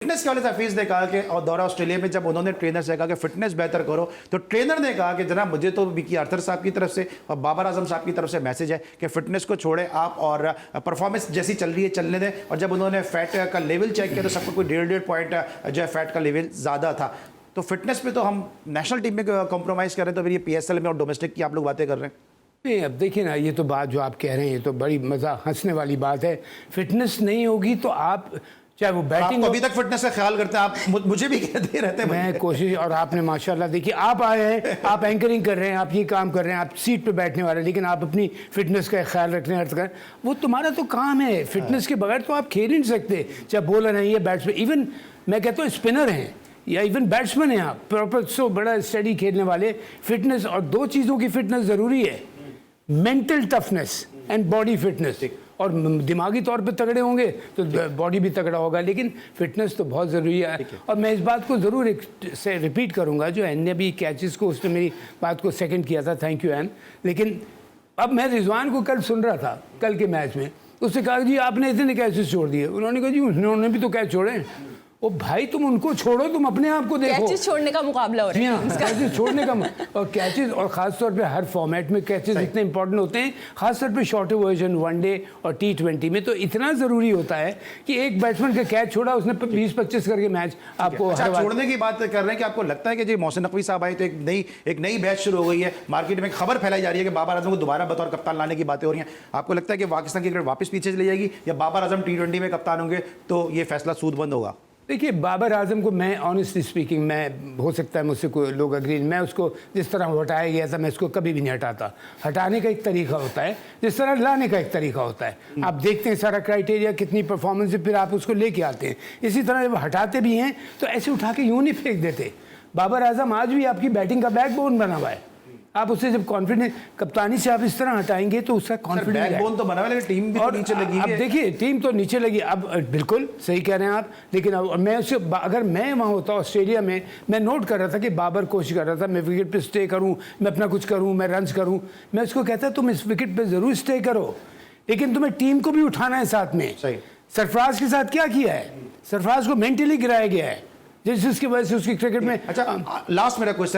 Fitness के वाले से हफीज ने कहा कि और दौरा ऑस्ट्रेलिया में जब उन्होंने ट्रेनर से कहा कि फिटनेस बेहतर करो, तो ट्रेनर ने कहा कि जनाब मुझे तो विकी आर्थर साहब की तरफ से और बाबर आजम साहब की तरफ से मैसेज है कि फिटनेस को छोड़े आप और परफॉर्मेंस जैसी चल रही है चलने दें। और जब उन्होंने फैट का लेवल चेक किया तो सबको कोई 1.5 पॉइंट जो है फैट का लेवल ज़्यादा था। तो फिटनेस पे तो हम नेशनल टीम में कॉम्प्रोमाइज़ कर रहे हैं, तो फिर ये PSL में और डोमेस्टिक की आप लोग बातें कर रहे हैं। नहीं, अब देखिए ना, ये तो बात जो आप कह रहे हैं ये तो बड़ी मज़ा हंसने वाली बात है। फिटनेस नहीं होगी तो आप चाहे वो बैटिंग, अभी तक फिटनेस का ख्याल करते हैं आप, मुझे भी कहते रहते हैं। मैं कोशिश, और आपने माशाल्लाह देखिए आप आए हैं, आप एंकरिंग कर रहे हैं, आप ये काम कर रहे हैं, आप सीट पे बैठने वाले हैं, लेकिन आप अपनी फिटनेस का ख्याल रखने अर्थ करें, वो तुम्हारा तो काम है। फिटनेस के बगैर तो आप खेल ही नहीं सकते, चाहे बॉलर हैं या बैट्समैन, इवन मैं कहता हूँ स्पिनर हैं या इवन बैट्समैन हैं, आप प्रॉपर सो बड़ा स्टडी खेलने वाले। फिटनेस, और दो चीज़ों की फिटनेस ज़रूरी है, mental toughness and body fitness. और दिमागी तौर पे तगड़े होंगे तो बॉडी भी तगड़ा होगा, लेकिन फिटनेस तो बहुत ज़रूरी है। और मैं इस बात को ज़रूर एक से रिपीट करूँगा, जो एन ने भी कैचेस को, उसने मेरी बात को सेकंड किया था, थैंक यू एन। लेकिन अब मैं रिजवान को कल सुन रहा था, कल के मैच में, उससे कहा जी आपने इतने कैचेस छोड़ दिए। उन्होंने कहा जी उन्होंने भी तो कैच छोड़े। ओ भाई, तुम उनको छोड़ो, तुम अपने आप को देखो। कैचेस छोड़ने का मुकाबला हो रहा है। कैचेस छोड़ने का, और कैचेस, और खासतौर पे हर फॉर्मेट में कैचेस इतने इंपॉर्टेंट होते हैं, खासतौर पे शॉर्टर वर्जन, वनडे और T20 में तो इतना ज़रूरी होता है कि एक बैट्समैन का कैच छोड़ा, उसने 20-25 करके मैच आपको। अच्छा, छोड़ने की बात कर रहे हैं कि आपको लगता है कि जी मोहसिन नकवी साहब आए तो एक नई बैच शुरू हो गई है, मार्केट में खबर फैलाई जा रही है कि बाबर आजम को दोबारा बतौर कप्तान लाने की बातें हो रही हैं। आपको लगता है कि पाकिस्तान की क्रिकेट वापस पीछे चली जाएगी या बाबर आजम T20 में कप्तान होंगे तो ये फैसला सूदबंद होगा? देखिए, बाबर आजम को मैं ऑनेस्टली स्पीकिंग, मैं हो सकता है मुझसे कोई लोग अग्री, मैं उसको जिस तरह हटाया गया था मैं इसको कभी भी नहीं हटाता। हटाने का एक तरीका होता है, जिस तरह लाने का एक तरीका होता है। आप देखते हैं सारा क्राइटेरिया, कितनी परफॉर्मेंस है, फिर आप उसको लेके आते हैं। इसी तरह जब हटाते भी हैं तो ऐसे उठा के यूँ नहीं फेंक देते। बाबर आजम आज भी आपकी बैटिंग का बैकबोन बना हुआ है। आप उससे जब कॉन्फिडेंस, कप्तानी से आप इस तरह हटाएंगे तो उसका कॉन्फिडेंस, बैकबोन तो बना हुआ है लेकिन टीम भी तो नीचे लगी है। अब देखिए, टीम तो नीचे लगी, अब बिल्कुल सही कह रहे हैं आप। लेकिन अब मैं उससे, अगर मैं वहाँ होता ऑस्ट्रेलिया में, मैं नोट कर रहा था कि बाबर कोशिश कर रहा था मैं विकेट पे स्टे करूँ, मैं अपना कुछ करूँ, मैं रन्स करूँ, मैं उसको कहता तुम इस विकेट पे ज़रूर स्टे करो, लेकिन तुम्हें टीम को भी उठाना है साथ में। सरफराज के साथ क्या किया है, सरफराज को मेंटली गिराया गया है, जिसकी वजह से उसकी क्रिकेट में। अच्छा, लास्ट मेरा क्वेश्चन